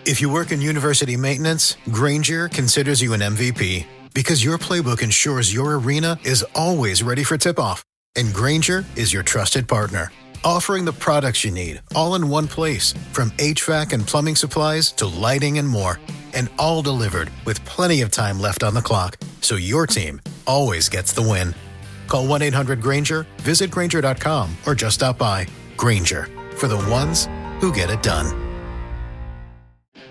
If you work in university maintenance, Granger considers you an MVP because your playbook ensures your arena is always ready for tip-off. And Granger is your trusted partner, offering the products you need all in one place, from HVAC and plumbing supplies to lighting and more. And all delivered with plenty of time left on the clock, so your team always gets the win. Call 1-800-GRANGER, visit Granger.com, or just stop by. Granger, for the ones who get it done.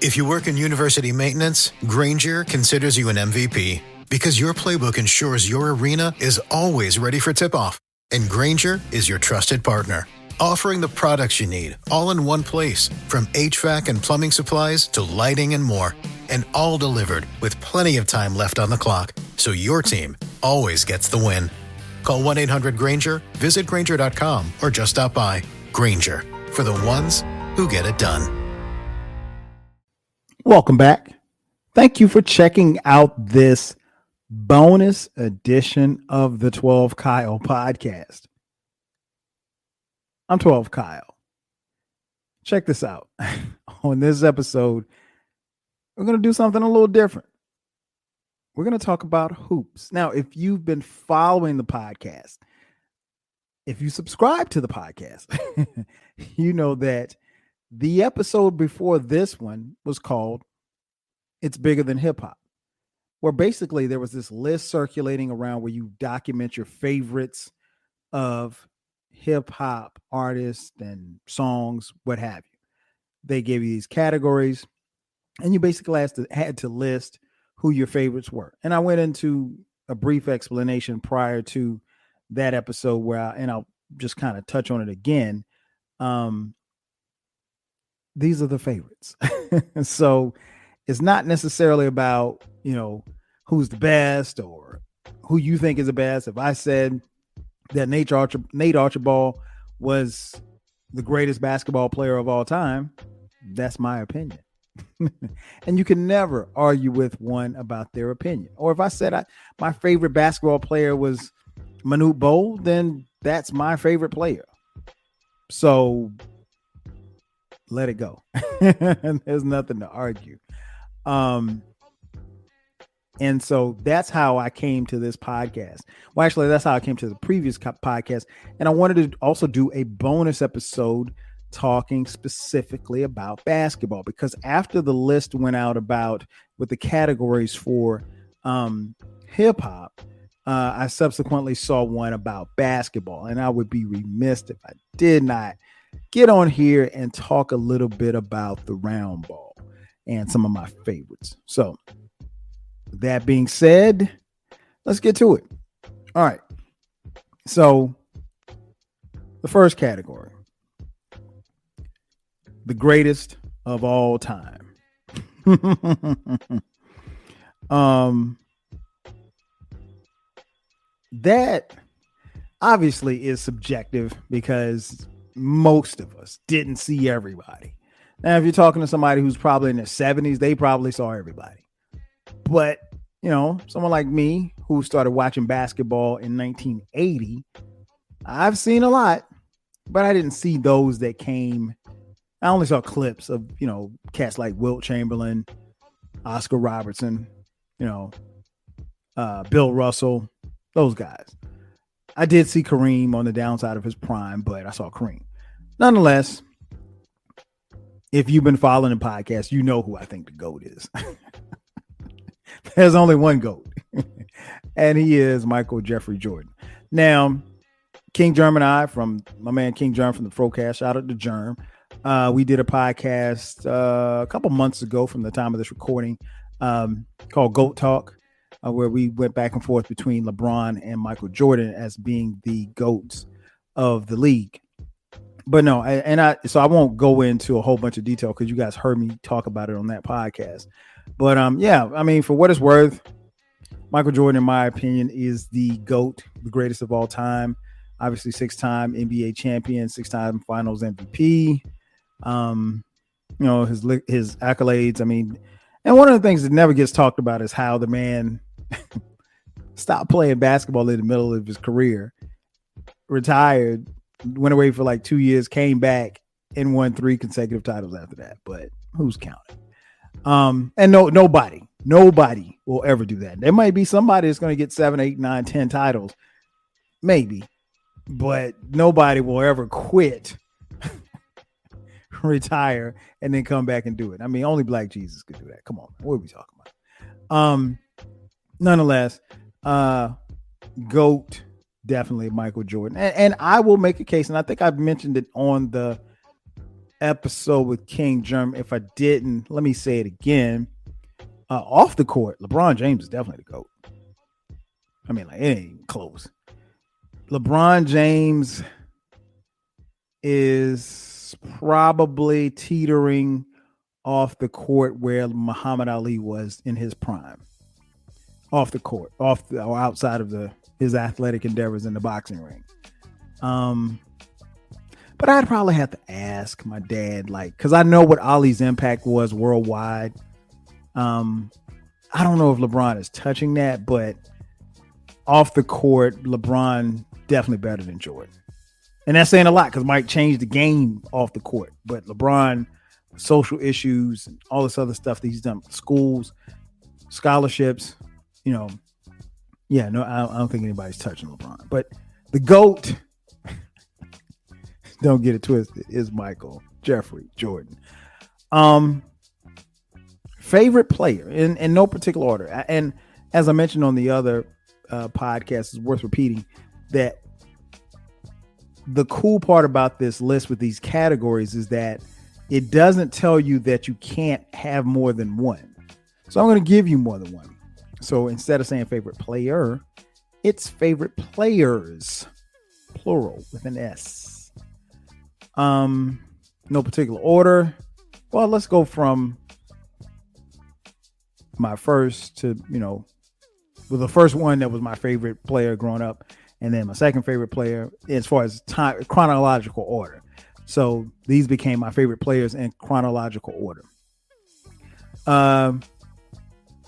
If you work in university maintenance, Granger considers you an MVP because your playbook ensures your arena is always ready for tip-off. And Granger is your trusted partner, offering the products you need all in one place, from HVAC and plumbing supplies to lighting and more. And all delivered with plenty of time left on the clock, so your team always gets the win. Call 1-800-GRANGER, visit Granger.com, or just stop by. Granger, for the ones who get it done. Welcome back. Thank you for checking out this bonus edition of the 12 Kyle podcast. I'm 12 Kyle. Check this out. On this episode, we're going to do something a little different. We're going to talk about hoops. Now, if you've been following the podcast, if you subscribe to the podcast, you know that the episode before this one was called It's Bigger Than Hip Hop, where basically there was this list circulating around where you document your favorites of hip hop artists and songs, what have you. They gave you these categories, and you basically had to list who your favorites were. And I went into a brief explanation prior to that episode and I'll just kind of touch on it again. These are the favorites. So it's not necessarily about, who's the best or who you think is the best. If I said that Nate Archibald was the greatest basketball player of all time, that's my opinion. And you can never argue with one about their opinion. Or if I said my favorite basketball player was Manute Bol, then that's my favorite player. So let it go. There's nothing to argue. And so that's how I came to this podcast. Well, actually, that's how I came to the previous podcast. And I wanted to also do a bonus episode talking specifically about basketball, because after the list went out with the categories for hip hop, I subsequently saw one about basketball, and I would be remiss if I did not get on here and talk a little bit about the round ball and some of my favorites. So that being said, let's get to it. All right. So the first category, the greatest of all time. That obviously is subjective because most of us didn't see everybody. Now, if you're talking to somebody who's probably in their 70s, they probably saw everybody. But, someone like me who started watching basketball in 1980, I've seen a lot, but I didn't see those that came. I only saw clips of, cats like Wilt Chamberlain, Oscar Robertson, Bill Russell, those guys. I did see Kareem on the downside of his prime, but I saw Kareem. Nonetheless, if you've been following the podcast, you know who I think the GOAT is. There's only one GOAT, and he is Michael Jeffrey Jordan. Now, King Germ and I, from my man King Germ from the Frocast, shout out to Germ. We did a podcast a couple months ago from the time of this recording called GOAT Talk, where we went back and forth between LeBron and Michael Jordan as being the GOATs of the league. But no, so I won't go into a whole bunch of detail because you guys heard me talk about it on that podcast. But for what it's worth, Michael Jordan, in my opinion, is the GOAT, the greatest of all time. Obviously, 6-time NBA champion, 6-time Finals MVP. His accolades. And one of the things that never gets talked about is how the man stopped playing basketball in the middle of his career, retired, went away for like 2 years, came back and won 3 consecutive titles after that. But who's counting? And nobody will ever do that. There might be somebody that's going to get 7, 8, 9, 10 titles, maybe, but nobody will ever quit, retire, and then come back and do it. I mean, only Black Jesus could do that. Come on, what are we talking about? Nonetheless, GOAT, definitely Michael Jordan. And I will make a case, and I think I've mentioned it on the episode with King Germ. If I didn't, let me say it again. Off the court, LeBron James is definitely the GOAT. I mean, like, it ain't close. LeBron James is probably teetering off the court where Muhammad Ali was in his prime. Off the court, or outside of his athletic endeavors in the boxing ring. But I'd probably have to ask my dad, like, because I know what Ali's impact was worldwide. I don't know if LeBron is touching that, but off the court, LeBron definitely better than Jordan. And that's saying a lot because Mike changed the game off the court. But LeBron, social issues, and all this other stuff that he's done, schools, scholarships, I don't think anybody's touching LeBron. But the GOAT, don't get it twisted, is Michael Jeffrey Jordan. Favorite player in no particular order. And as I mentioned on the other podcast, it's worth repeating that the cool part about this list with these categories is that it doesn't tell you that you can't have more than one. So I'm going to give you more than one. So instead of saying favorite player, it's favorite players, plural with an S. No particular order. Well, let's go from my first to, with the first one that was my favorite player growing up, and then my second favorite player as far as time, chronological order. So these became my favorite players in chronological order.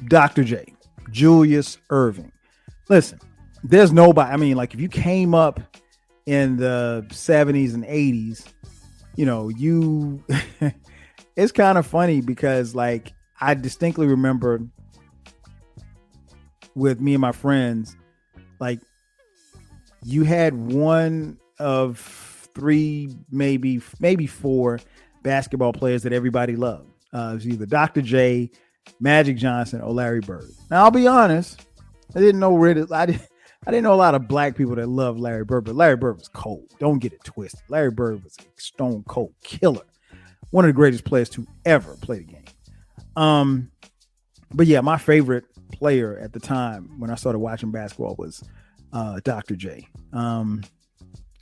Dr. J, Julius Erving. Listen, there's nobody. I mean, like, if you came up in the 70s and 80s, it's kind of funny because, like, I distinctly remember with me and my friends, like, you had one of three, maybe four basketball players that everybody loved. It was either Dr. J, Magic Johnson, or Larry Bird. Now, I'll be honest, I didn't know a lot of black people that loved Larry Bird, but Larry Bird was cold. Don't get it twisted. Larry Bird was a stone cold killer. One of the greatest players to ever play the game. But yeah, my favorite player at the time when I started watching basketball was Dr. J. I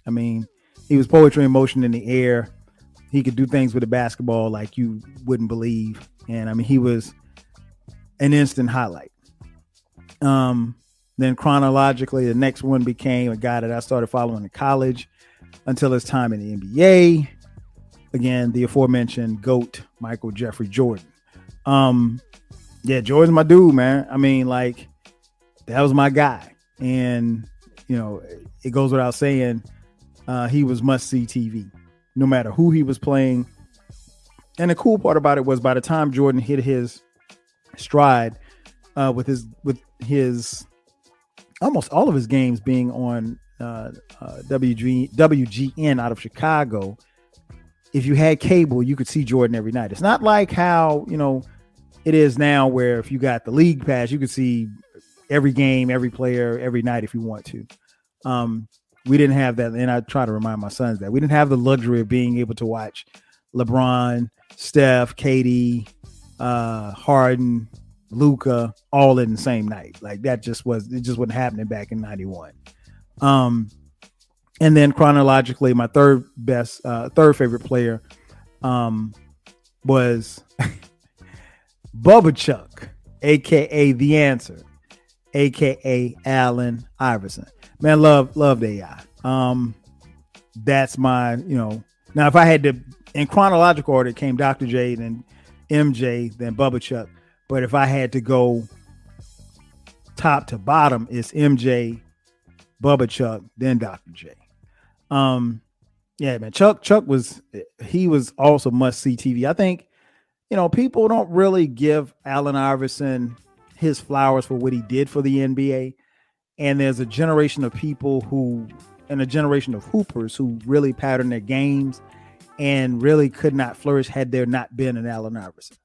mean, he was poetry in motion in the air. He could do things with the basketball like you wouldn't believe. And I mean, he was an instant highlight. Then chronologically, the next one became a guy that I started following in college until his time in the NBA. Again, the aforementioned GOAT, Michael Jeffrey Jordan. Yeah, Jordan's my dude, man. I mean, like, that was my guy. And, it goes without saying, he was must-see TV, no matter who he was playing. And the cool part about it was by the time Jordan hit his stride, with his almost all of his games being on WGN out of Chicago, if you had cable, you could see Jordan every night. It's not like how, it is now where if you got the league pass, you could see every game, every player, every night if you want to. We didn't have that. And I try to remind my sons that we didn't have the luxury of being able to watch LeBron, Steph, KD, Harden, Luka all in the same night. Like, it just wasn't happening back in 91. And then chronologically, my third favorite player was Bubba Chuck, aka The Answer, aka Allen Iverson. Man, love the AI. That's my, now if I had to, in chronological order, it came Dr. J, then MJ, then Bubba Chuck. But if I had to go top to bottom, it's MJ, Bubba Chuck, then Dr. J. Yeah, man, Chuck was also must see TV. I think people don't really give Allen Iverson his flowers for what he did for the NBA. And there's a generation of people and a generation of hoopers who really pattern their games and really could not flourish had there not been an Allen Iverson.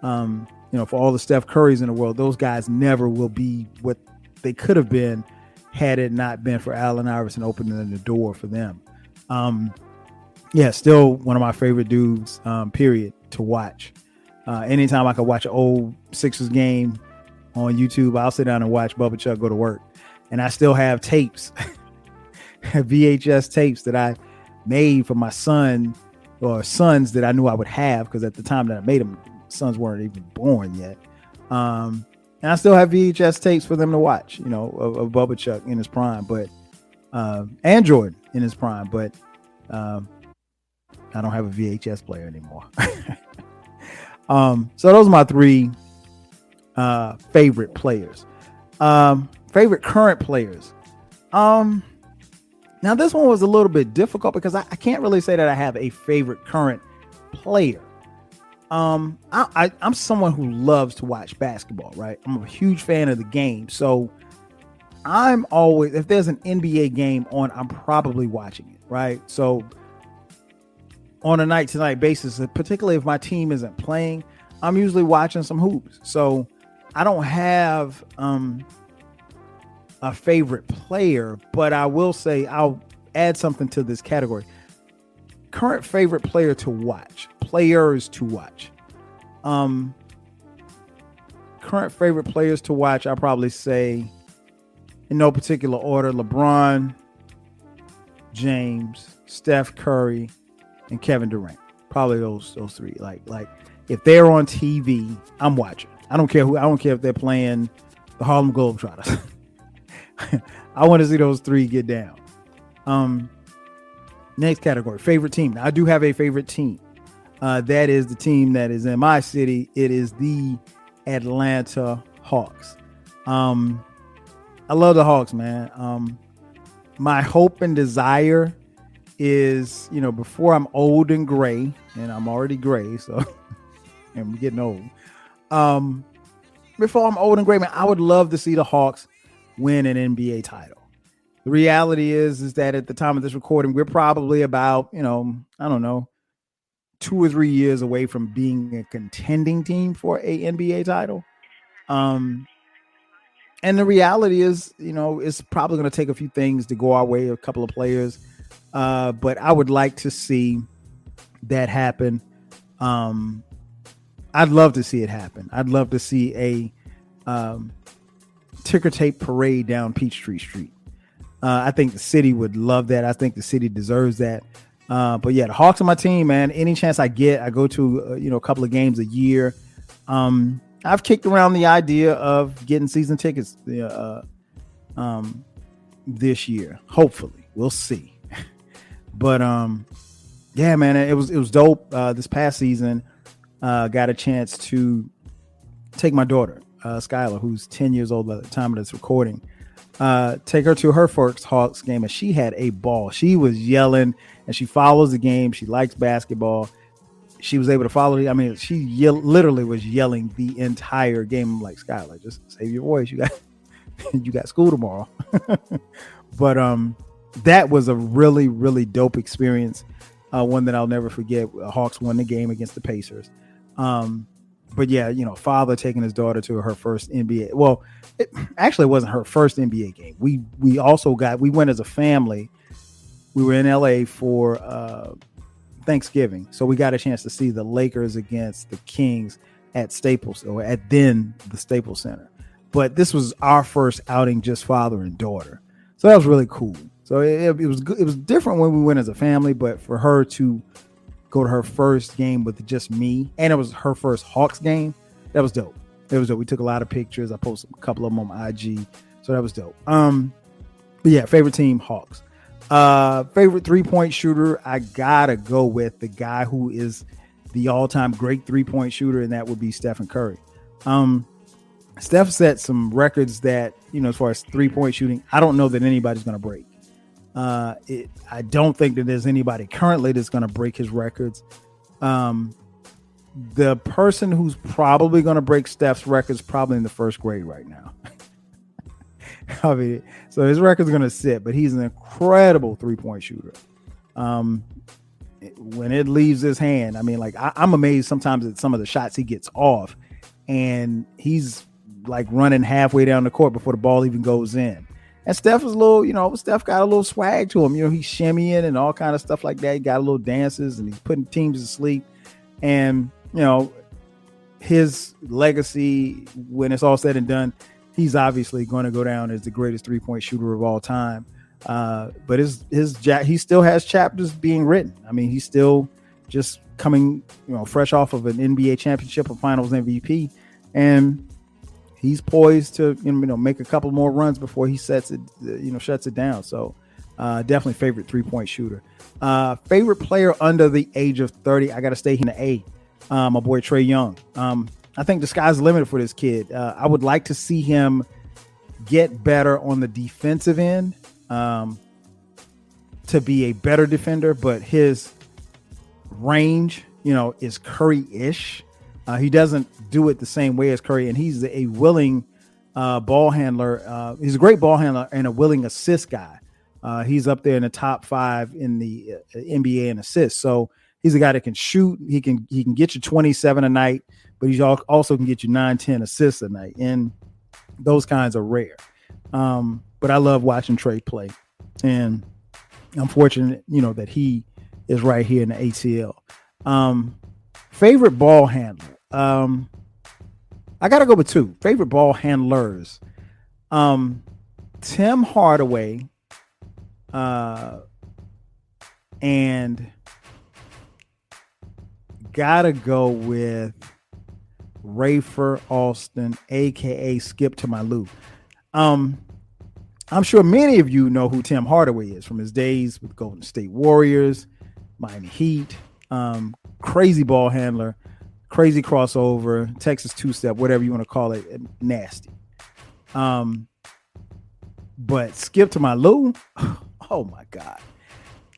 For all the Steph Currys in the world, those guys never will be what they could have been had it not been for Allen Iverson opening the door for them. Still one of my favorite dudes, period, to watch. Anytime I could watch an old Sixers game on YouTube, I'll sit down and watch Bubba Chuck go to work. And I still have tapes, VHS tapes that I made for my son or sons that I knew I would have, because at the time that I made them, sons weren't even born yet. And I still have VHS tapes for them to watch, of Bubba Chuck in his prime, but and Jordan in his prime, but I don't have a VHS player anymore. So those are my three favorite players. Favorite current players. Now this one was a little bit difficult because I can't really say that I have a favorite current player. I'm someone who loves to watch basketball, right? I'm a huge fan of the game. So I'm always, if there's an NBA game on, I'm probably watching it, right? So on a night to night basis, particularly if my team isn't playing, I'm usually watching some hoops. So I don't have a favorite player, but I will say I'll add something to this category. Current favorite player to watch, players to watch. Current favorite players to watch, I'll probably say in no particular order: LeBron James, Steph Curry, and Kevin Durant. Probably those three. Like if they're on TV, I'm watching. I don't care if they're playing the Harlem Globetrotters. I want to see those three get down. Next category, favorite team. Now, I do have a favorite team. That is the team that is in my city. It is the Atlanta Hawks. I love the Hawks, man. My hope and desire is, before I'm old and gray, and I'm already gray, so I'm getting old. Before I'm old and gray, man, I would love to see the Hawks win an NBA title. The reality is that at the time of this recording, we're probably about, I don't know, 2 or 3 years away from being a contending team for a NBA title. And the reality is, it's probably going to take a few things to go our way, a couple of players. But I would like to see that happen. I'd love to see it happen. I'd love to see a ticker tape parade down Peachtree Street. I think the city would love that. I think the city deserves that. But yeah, the Hawks are my team, man. Any chance I get, I go to a couple of games a year. I've kicked around the idea of getting season tickets this year. Hopefully, we'll see. But yeah, man, it was dope. This past season, got a chance to take my daughter, Skylar, who's 10 years old by the time of this recording. Take her to her first Hawks game, and she had a ball. She was yelling, and she follows the game. She likes basketball. She was able to follow it. I mean, she literally was yelling the entire game. I'm like, Skylar, just save your voice. You got school tomorrow. But that was a really, really dope experience. One that I'll never forget. Hawks won the game against the Pacers. But yeah, father taking his daughter to her first NBA. Well, it actually wasn't her first NBA game. We went as a family. We were in LA for Thanksgiving, so we got a chance to see the Lakers against the Kings at Staples, or at then the Staples Center. But this was our first outing, just father and daughter. So that was really cool. So it was good. It was different when we went as a family, but for her to go to her first game with just me, and it was her first Hawks game, that was dope. It was dope. We took a lot of pictures. I posted a couple of them on IG, so that was dope. But yeah, favorite team, Hawks. Favorite 3-point shooter, I gotta go with the guy who is the all-time great 3-point shooter, and that would be Stephen Curry. Steph set some records that, as far as 3-point shooting, I don't know that anybody's going to break. I don't think that there's anybody currently that's going to break his records. the person who's probably going to break Steph's record is probably in the first grade right now. I mean, so his record's going to sit, but he's an incredible 3-point shooter. When it leaves his hand, I mean, like I'm amazed sometimes at some of the shots he gets off, and he's like running halfway down the court before the ball even goes in. And Steph is a little, Steph got a little swag to him. He's shimmying and all kind of stuff like that. He got a little dances and he's putting teams to sleep. And, his legacy, when it's all said and done, he's obviously going to go down as the greatest 3-point shooter of all time. But he still has chapters being written. I mean, he's still just coming, fresh off of an NBA championship or finals MVP. And he's poised to, make a couple more runs before he shuts it down. So definitely favorite 3-point shooter. Favorite player under the age of 30. I got to stay in the A. My boy Trae Young. I think the sky's the limit for this kid. I would like to see him get better on the defensive end to be a better defender, but his range, is Curry-ish. He doesn't do it the same way as Curry, and he's a willing ball handler. He's a great ball handler and a willing assist guy. He's up there in the top 5 in the NBA in assists. So he's a guy that can shoot. He can get you 27 a night, but he also can get you 9-10 assists a night, and those kinds are rare. But I love watching Trae play, and I'm fortunate, that he is right here in the ATL. Favorite ball handler. I got to go with 2 favorite ball handlers. Tim Hardaway, and gotta go with Rafer Alston, aka Skip to my Lou. I'm sure many of you know who Tim Hardaway is from his days with Golden State Warriors, Miami Heat. Crazy ball handler, crazy crossover, Texas two-step, whatever you want to call it, nasty. But Skip to my Lou, oh my God.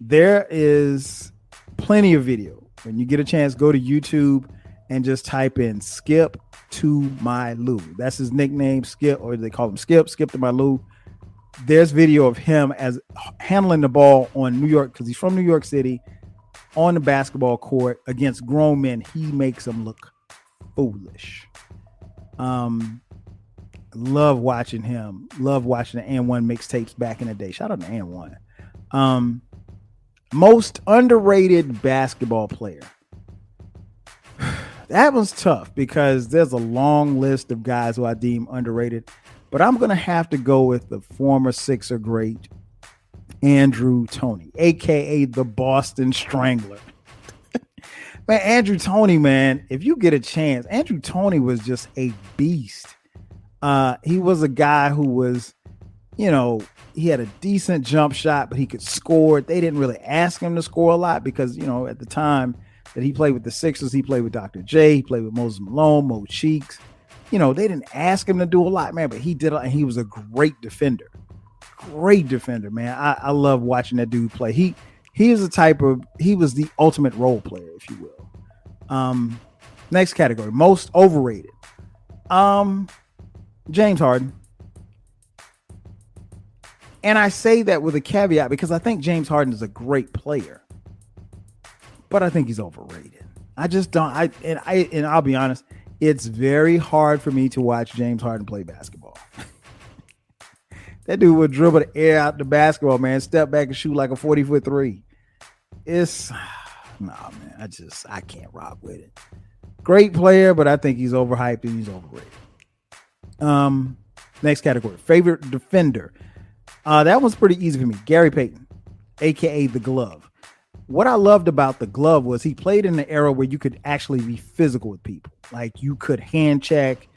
There is plenty of video. When you get a chance, go to YouTube and just type in Skip to my Lou. That's his nickname, Skip, or they call him Skip to my Lou. There's video of him as handling the ball on New York, because he's from New York City, on the basketball court against grown men. He makes them look foolish. Love watching him. Love watching the And1 mixtapes back in the day. Shout out to And1. Most underrated basketball player. That was tough because there's a long list of guys who I deem underrated, but I'm going to have to go with the former Sixer great Andrew Toney, aka the Boston Strangler. Man, Andrew Toney, man, if you get a chance, Andrew Toney was just a beast. He was a guy who was, he had a decent jump shot, but he could score. They didn't really ask him to score a lot because, at the time that he played with the Sixers, he played with Dr. J, he played with Moses Malone, Mo Cheeks. They didn't ask him to do a lot, man, but he did, and he was a great defender. Great defender, man. I love watching that dude play. He was the ultimate role player, if you will. Next category, most overrated. James Harden. And I say that with a caveat because I think James Harden is a great player, but I think he's overrated. I just don't. And I'll be honest, it's very hard for me to watch James Harden play basketball. That dude would dribble the air out the basketball, man, step back and shoot like a 40-foot three. Man, I can't rock with it. Great player, but I think he's overhyped and he's overrated. Next category, favorite defender. That one's pretty easy for me. Gary Payton, aka the Glove. What I loved about the Glove was he played in the era where you could actually be physical with people. Like you could hand check,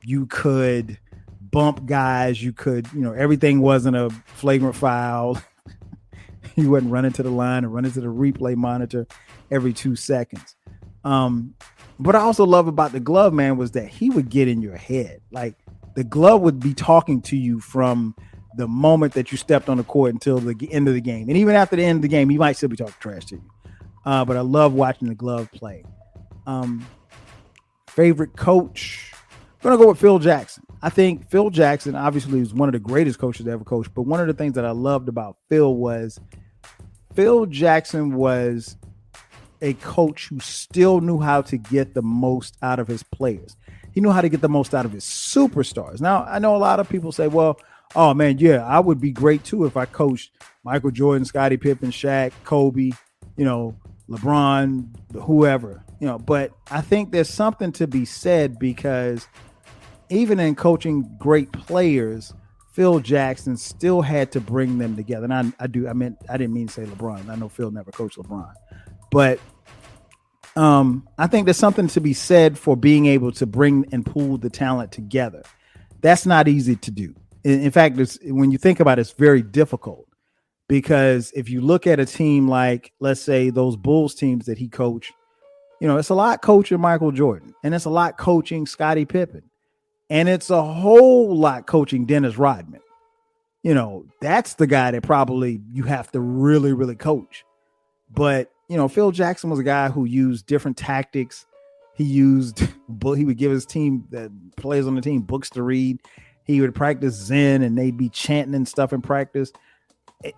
you could bump guys, you could, everything wasn't a flagrant foul. He wasn't running to the line and running to the replay monitor every 2 seconds. What I also love about the Glove, man, was that he would get in your head. Like the Glove would be talking to you from the moment that you stepped on the court until the end of the game. And even after the end of the game, he might still be talking trash to you. But I love watching the Glove play. Favorite coach? I'm going to go with Phil Jackson. I think Phil Jackson obviously was one of the greatest coaches to ever coach, but one of the things that I loved about Phil Jackson was a coach who still knew how to get the most out of his players. He knew how to get the most out of his superstars. Now, I know a lot of people say, well, oh man, yeah, I would be great too if I coached Michael Jordan, Scottie Pippen, Shaq, Kobe, LeBron, whoever, but I think there's something to be said because even in coaching great players, Phil Jackson still had to bring them together. And I didn't mean to say LeBron. I know Phil never coached LeBron, but I think there's something to be said for being able to bring and pool the talent together. That's not easy to do. In fact, when you think about it, it's very difficult because if you look at a team like, let's say, those Bulls teams that he coached, it's a lot coaching Michael Jordan and it's a lot coaching Scottie Pippen and it's a whole lot coaching Dennis Rodman. That's the guy that probably you have to really, really coach. But Phil Jackson was a guy who used different tactics. He would give his team, the players on the team, books to read. He would practice Zen and they'd be chanting and stuff in practice.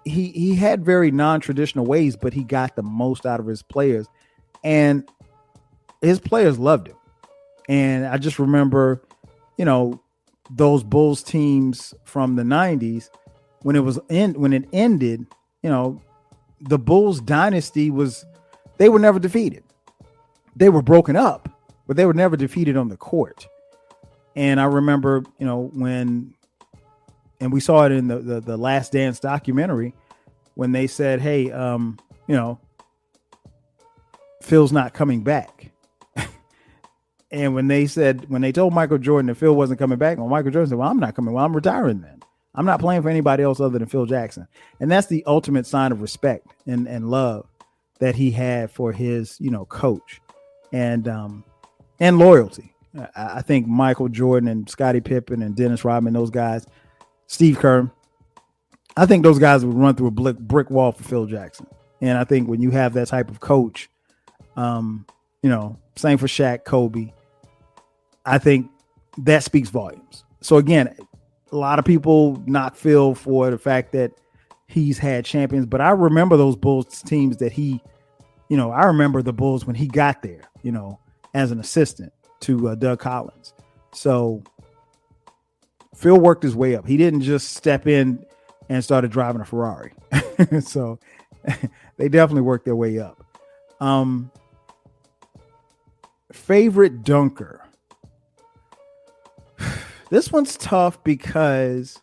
He had very non-traditional ways, but he got the most out of his players and his players loved him. And I just remember, those Bulls teams from the 90s when it ended, the Bulls dynasty they were never defeated. They were broken up, but they were never defeated on the court. And I remember, and we saw it in the Last Dance documentary when they said, hey, Phil's not coming back. And when they told Michael Jordan that Phil wasn't coming back, well, Michael Jordan said, well, I'm not coming. Well, I'm retiring then. I'm not playing for anybody else other than Phil Jackson. And that's the ultimate sign of respect and love that he had for his, coach and loyalty. I think Michael Jordan and Scottie Pippen and Dennis Rodman, those guys, Steve Kerr, I think those guys would run through a brick wall for Phil Jackson. And I think when you have that type of coach, same for Shaq, Kobe, I think that speaks volumes. So again, a lot of people knock Phil for the fact that he's had champions, but I remember those Bulls teams that I remember the Bulls when he got there, as an assistant to Doug Collins. So Phil worked his way up. He didn't just step in and started driving a Ferrari. So they definitely worked their way up. Favorite dunker. This one's tough because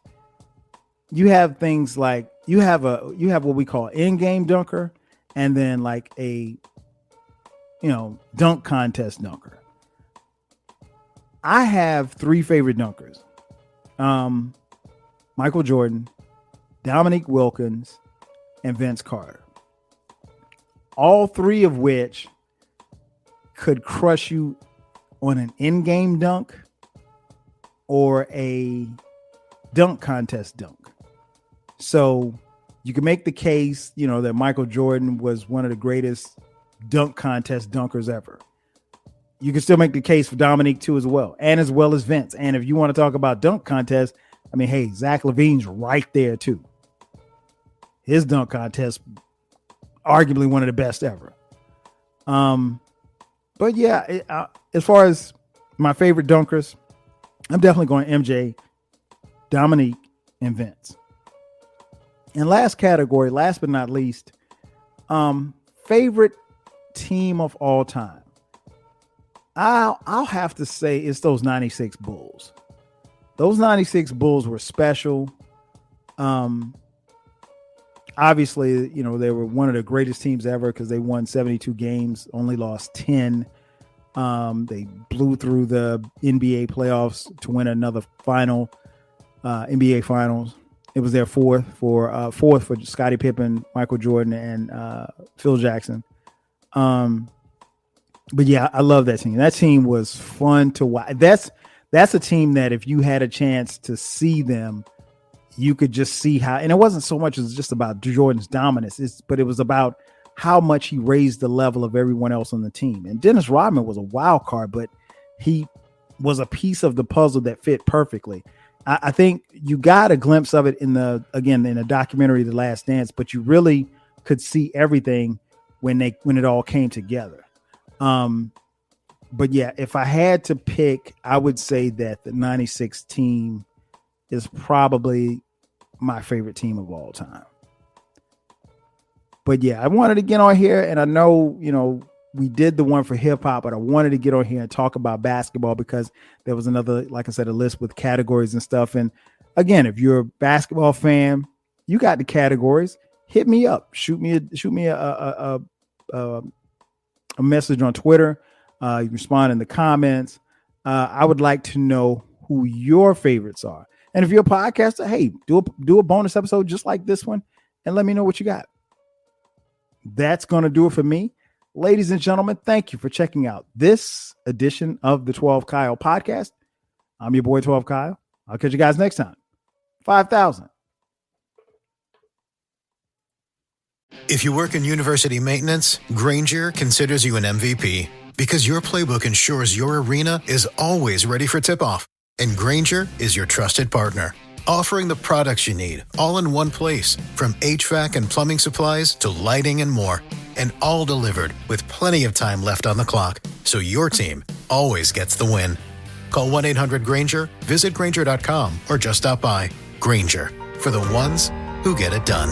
you have things like you have what we call in-game dunker and then like a dunk contest dunker. I have three favorite dunkers. Michael Jordan, Dominique Wilkins, and Vince Carter. All three of which could crush you on an in-game dunk or a dunk contest dunk. So you can make the case, that Michael Jordan was one of the greatest dunk contest dunkers ever. You can still make the case for Dominique too as well as Vince. And if you want to talk about dunk contest, hey, Zach LaVine's right there too. His dunk contest, arguably one of the best ever. But yeah, as far as my favorite dunkers, I'm definitely going MJ, Dominique, and Vince. And last but not least, favorite team of all time. I'll have to say it's those 96 Bulls. Those 96 Bulls were special. Obviously, they were one of the greatest teams ever because they won 72 games, only lost 10. They blew through the NBA playoffs to win another final, NBA Finals. It was their fourth for Scottie Pippen, Michael Jordan, and Phil Jackson. But yeah, I love that team. That team was fun to watch. That's a team that if you had a chance to see them, you could just see how. And it wasn't so much as just about Jordan's dominance, but it was about how much he raised the level of everyone else on the team. And Dennis Rodman was a wild card, but he was a piece of the puzzle that fit perfectly. I think you got a glimpse of it in the documentary, The Last Dance, but you really could see everything when it all came together. But yeah, if I had to pick, I would say that the 96 team is probably my favorite team of all time. But yeah, I wanted to get on here, and I know, we did the one for hip hop, but I wanted to get on here and talk about basketball because there was another, like I said, a list with categories and stuff. And again, if you're a basketball fan, you got the categories. Hit me up. Shoot me a message on Twitter. You can respond in the comments. I would like to know who your favorites are. And if you're a podcaster, hey, do a bonus episode just like this one and let me know what you got. That's going to do it for me. Ladies and gentlemen, thank you for checking out this edition of the 12 Kyle podcast. I'm your boy, 12 Kyle. I'll catch you guys next time. 5,000. If you work in university maintenance, Grainger considers you an MVP because your playbook ensures your arena is always ready for tip-off. And Grainger is your trusted partner, offering the products you need all in one place, from HVAC and plumbing supplies to lighting and more. And all delivered with plenty of time left on the clock, so your team always gets the win. Call 1-800-GRAINGER, visit Grainger.com, or just stop by. Grainger, for the ones who get it done.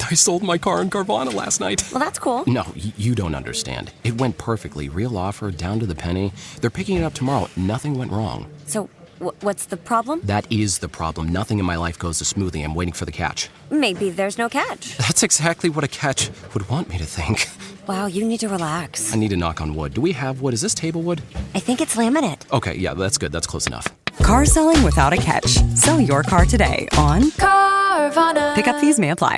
I sold my car in Carvana last night. Well, that's cool. No, you don't understand. It went perfectly. Real offer, down to the penny. They're picking it up tomorrow. Nothing went wrong. So, what's the problem? That is the problem. Nothing in my life goes as smoothly. I'm waiting for the catch. Maybe there's no catch. That's exactly what a catch would want me to think. Wow, you need to relax. I need to knock on wood. Do we have wood? Is this table wood? I think it's laminate. Okay, yeah, that's good. That's close enough. Car selling without a catch. Sell your car today on Carvana. Pickup fees may apply.